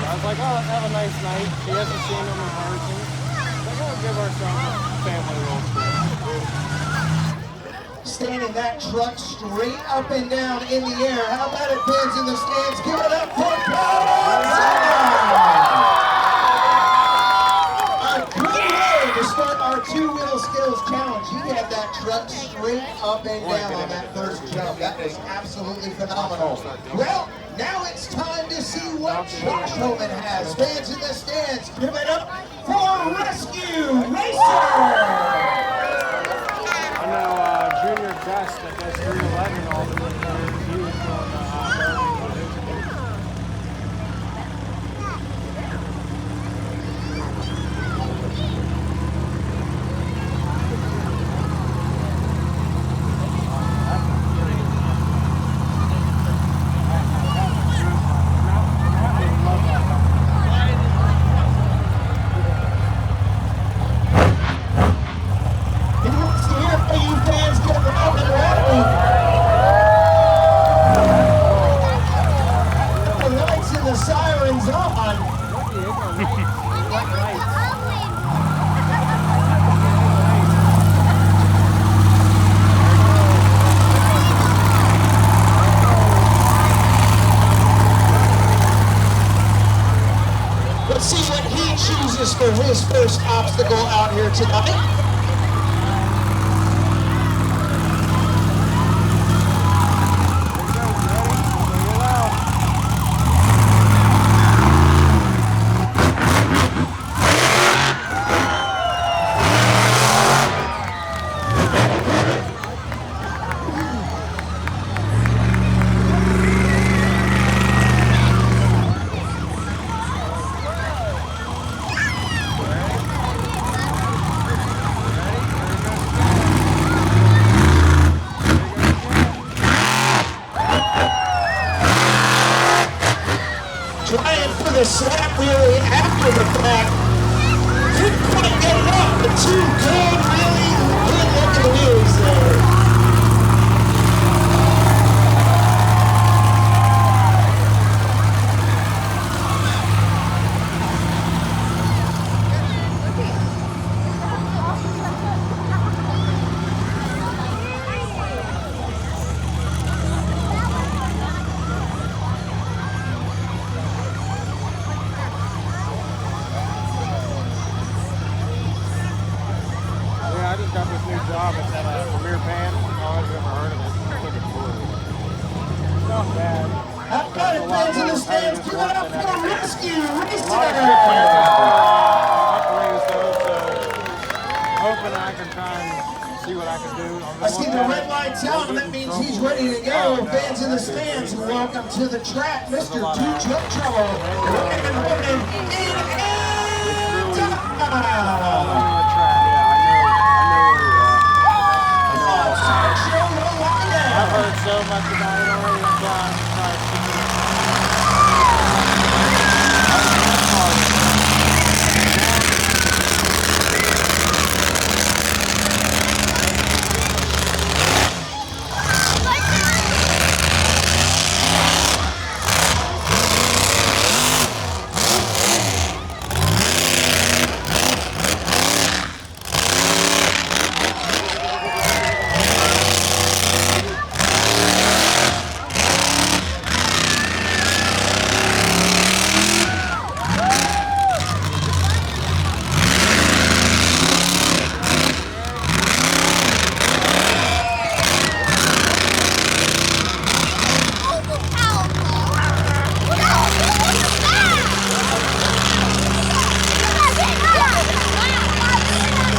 I was like, oh, let's have a nice night. She hasn't seen them in person. Like, oh, give ourselves a family road trip. Standing that truck straight up and down in the air. How about it, fans in the stands? Give it up for Godzilla! A good way to start our two-wheel skills challenge. He had that truck straight up and down on that first jump. That was absolutely phenomenal. Well, now it's time to see what Josh Homan has. Fans in the stands, give it up for Rescue Racer! Junior Gus that does 311 all the way through. He was doing Let's see what he chooses for his first obstacle out here tonight. Trying for the slap wheelie after the fact. Didn't quite get it up, but two good, really good looking wheels there. got this new job at that Premier Pan. Oh, I've never heard of it. Looking forward to it. Not bad. I've got it, fans in the stands. Give it up for Rescue Racer! Hoping I can try and see what I can do. I see the red lights out, and that means he's ready to go. Fans in the stands, welcome to the track, Mr. Two Truck Trouble. And Homan in Amped Up!